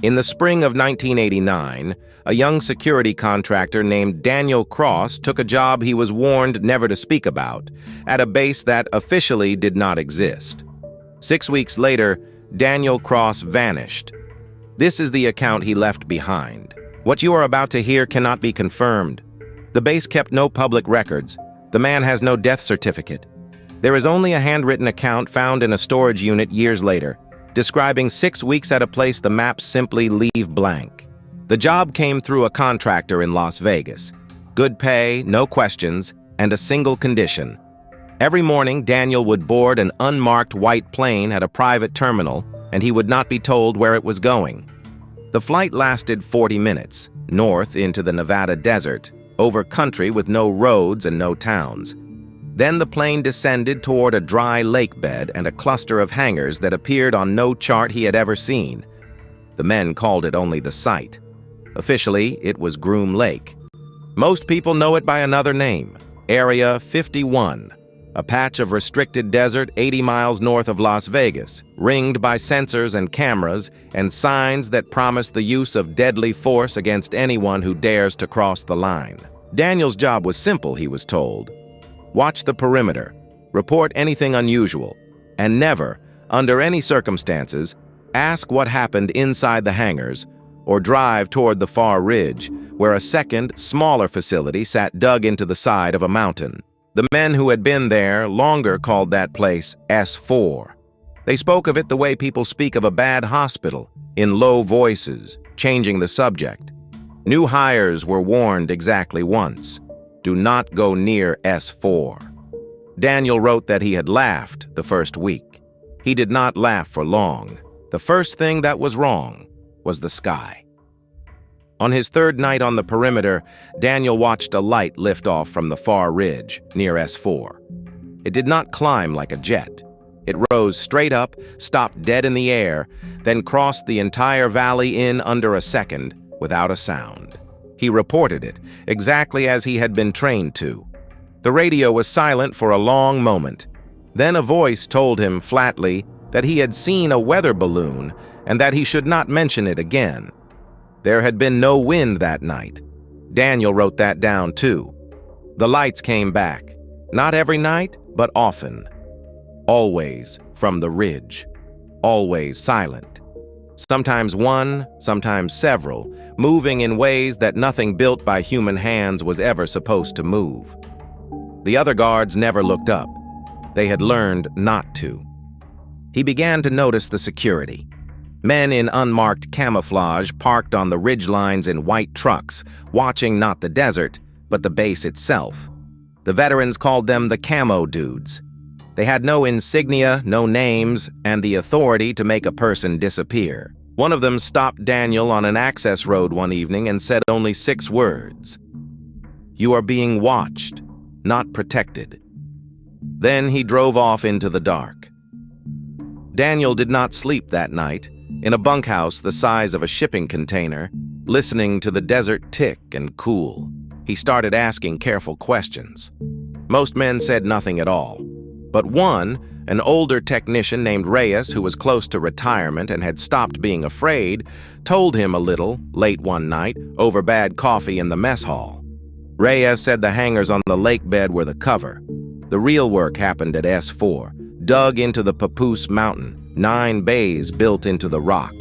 In the spring of 1989, a young security contractor named Daniel Cross took a job he was warned never to speak about at a base that officially did not exist. 6 weeks later, Daniel Cross vanished. This is the account he left behind. What you are about to hear cannot be confirmed. The base kept no public records. The man has no death certificate. There is only a handwritten account found in a storage unit years later, describing 6 weeks at a place the maps simply leave blank. The job came through a contractor in Las Vegas. Good pay, no questions, and a single condition. Every morning, Daniel would board an unmarked white plane at a private terminal, and he would not be told where it was going. The flight lasted 40 minutes, north into the Nevada desert, over country with no roads and no towns. Then the plane descended toward a dry lake bed and a cluster of hangars that appeared on no chart he had ever seen. The men called it only the site. Officially, it was Groom Lake. Most people know it by another name, Area 51, a patch of restricted desert 80 miles north of Las Vegas, ringed by sensors and cameras and signs that promise the use of deadly force against anyone who dares to cross the line. Daniel's job was simple, he was told. Watch the perimeter, report anything unusual, and never, under any circumstances, ask what happened inside the hangars or drive toward the far ridge, where a second, smaller facility sat dug into the side of a mountain. The men who had been there longer called that place S4. They spoke of it the way people speak of a bad hospital, in low voices, changing the subject. New hires were warned exactly once. Do not go near S4. Daniel wrote that he had laughed the first week. He did not laugh for long. The first thing that was wrong was the sky. On his third night on the perimeter, Daniel watched a light lift off from the far ridge near S4. It did not climb like a jet. It rose straight up, stopped dead in the air, then crossed the entire valley in under a second without a sound. He reported it, exactly as he had been trained to. The radio was silent for a long moment. Then a voice told him flatly that he had seen a weather balloon and that he should not mention it again. There had been no wind that night. Daniel wrote that down too. The lights came back, not every night, but often. Always from the ridge, always silent. Sometimes one, sometimes several, moving in ways that nothing built by human hands was ever supposed to move. The other guards never looked up. They had learned not to. He began to notice the security. Men in unmarked camouflage parked on the ridge lines in white trucks, watching not the desert, but the base itself. The veterans called them the camo dudes. They had no insignia, no names, and the authority to make a person disappear. One of them stopped Daniel on an access road one evening and said only 6 words. "You are being watched, not protected." Then he drove off into the dark. Daniel did not sleep that night, in a bunkhouse the size of a shipping container, listening to the desert tick and cool. He started asking careful questions. Most men said nothing at all. But one, an older technician named Reyes, who was close to retirement and had stopped being afraid, told him a little, late one night, over bad coffee in the mess hall. Reyes said the hangars on the lake bed were the cover. The real work happened at S4, dug into the Papoose Mountain, 9 bays built into the rock.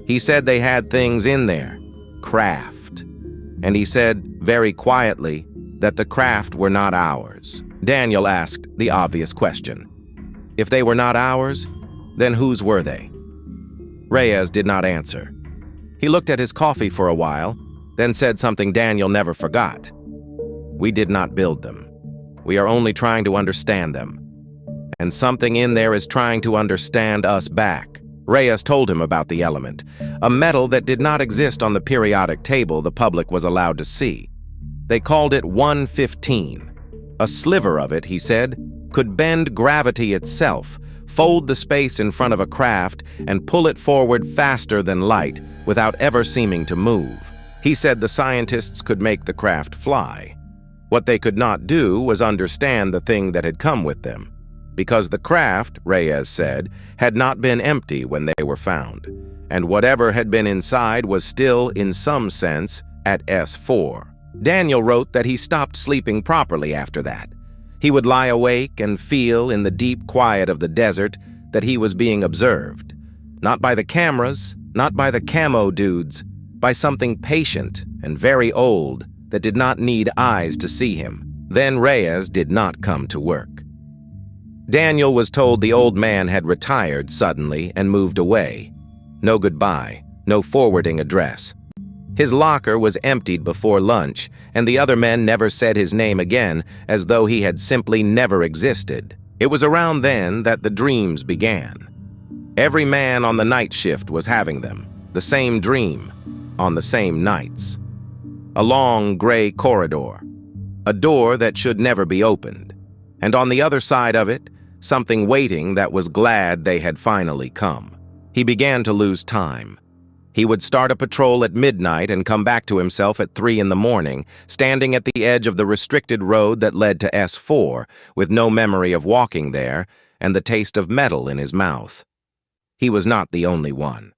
He said they had things in there, craft. And he said, very quietly, that the craft were not ours. Daniel asked the obvious question. If they were not ours, then whose were they? Reyes did not answer. He looked at his coffee for a while, then said something Daniel never forgot. We did not build them. We are only trying to understand them. And something in there is trying to understand us back. Reyes told him about the element, a metal that did not exist on the periodic table the public was allowed to see. They called it 115. A sliver of it, he said, could bend gravity itself, fold the space in front of a craft, and pull it forward faster than light without ever seeming to move. He said the scientists could make the craft fly. What they could not do was understand the thing that had come with them. because the craft, Reyes said, had not been empty when they were found, and whatever had been inside was still, in some sense, at S4. Daniel wrote that he stopped sleeping properly after that. He would lie awake and feel, in the deep quiet of the desert, that he was being observed. Not by the cameras, not by the camo dudes, by something patient and very old that did not need eyes to see him. Then Reyes did not come to work. Daniel was told the old man had retired suddenly and moved away. No goodbye, no forwarding address. His locker was emptied before lunch, and the other men never said his name again, as though he had simply never existed. It was around then that the dreams began. Every man on the night shift was having them, the same dream, on the same nights. A long gray corridor, a door that should never be opened, and on the other side of it, something waiting that was glad they had finally come. He began to lose time. He would start a patrol at midnight and come back to himself at 3 in the morning, standing at the edge of the restricted road that led to S4, with no memory of walking there and the taste of metal in his mouth. He was not the only one.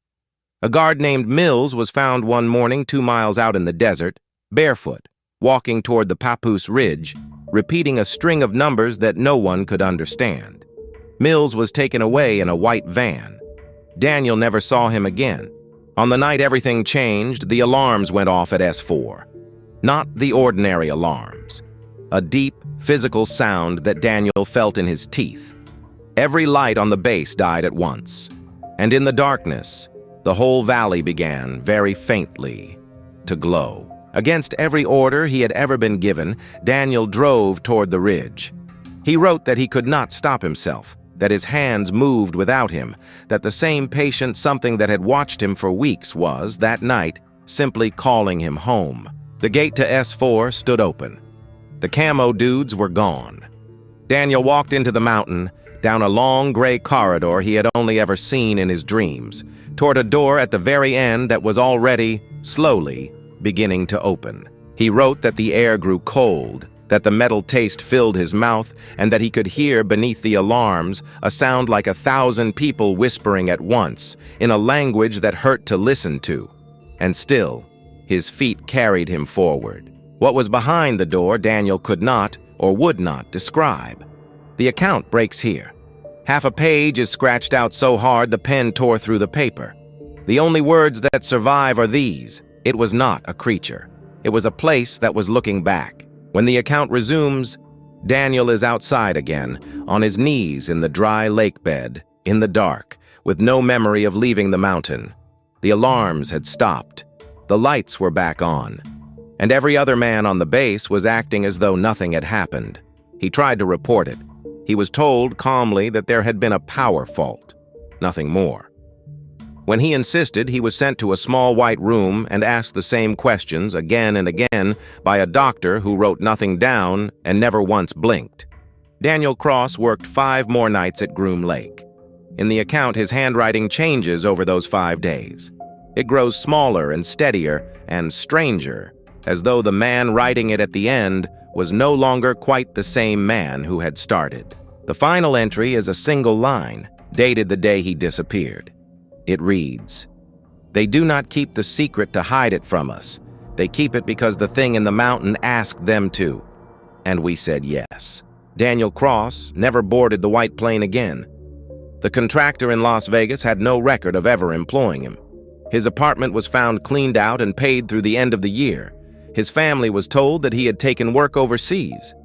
A guard named Mills was found one morning 2 miles out in the desert, barefoot, walking toward the Papoose Ridge, repeating a string of numbers that no one could understand. Mills was taken away in a white van. Daniel never saw him again. On the night everything changed, the alarms went off at S4. Not the ordinary alarms. A deep, physical sound that Daniel felt in his teeth. Every light on the base died at once. And in the darkness, the whole valley began, very faintly, to glow. Against every order he had ever been given, Daniel drove toward the ridge. He wrote that he could not stop himself, that his hands moved without him, that the same patient something that had watched him for weeks was, that night, simply calling him home. The gate to S4 stood open. The camo dudes were gone. Daniel walked into the mountain, down a long gray corridor he had only ever seen in his dreams, toward a door at the very end that was already, slowly, beginning to open. He wrote that the air grew cold, that the metal taste filled his mouth, and that he could hear beneath the alarms a sound like 1,000 people whispering at once, in a language that hurt to listen to. And still, his feet carried him forward. What was behind the door Daniel could not, or would not, describe. The account breaks here. Half a page is scratched out so hard the pen tore through the paper. The only words that survive are these: it was not a creature. It was a place that was looking back. When the account resumes, Daniel is outside again, on his knees in the dry lake bed, in the dark, with no memory of leaving the mountain. The alarms had stopped. The lights were back on. And every other man on the base was acting as though nothing had happened. He tried to report it. He was told calmly that there had been a power fault. Nothing more. When he insisted, he was sent to a small white room and asked the same questions again and again by a doctor who wrote nothing down and never once blinked. Daniel Cross worked 5 more nights at Groom Lake. In the account, his handwriting changes over those 5 days. It grows smaller and steadier and stranger, as though the man writing it at the end was no longer quite the same man who had started. The final entry is a single line, dated the day he disappeared. It reads, "They do not keep the secret to hide it from us. They keep it because the thing in the mountain asked them to. And we said yes." Daniel Cross never boarded the white plane again. The contractor in Las Vegas had no record of ever employing him. His apartment was found cleaned out and paid through the end of the year. His family was told that he had taken work overseas.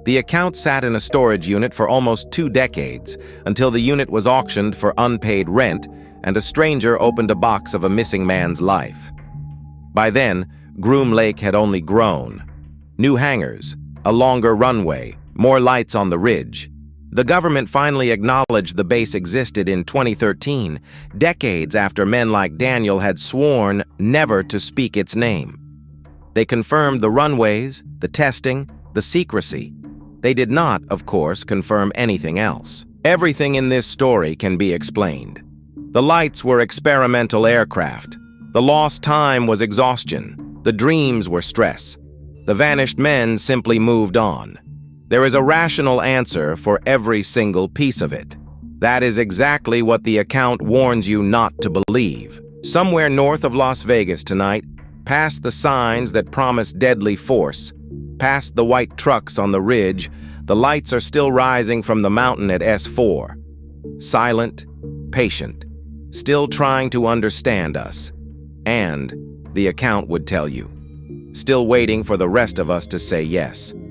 The account sat in a storage unit for almost 2 decades, until the unit was auctioned for unpaid rent, and a stranger opened a box of a missing man's life. By then, Groom Lake had only grown. New hangars, a longer runway, more lights on the ridge. The government finally acknowledged the base existed in 2013, decades after men like Daniel had sworn never to speak its name. They confirmed the runways, the testing, the secrecy. They did not, of course, confirm anything else. Everything in this story can be explained. The lights were experimental aircraft. The lost time was exhaustion. The dreams were stress. The vanished men simply moved on. There is a rational answer for every single piece of it. That is exactly what the account warns you not to believe. Somewhere north of Las Vegas tonight, past the signs that promise deadly force, past the white trucks on the ridge, the lights are still rising from the mountain at S4. Silent, patient, still trying to understand us. And, the account would tell you, still waiting for the rest of us to say yes.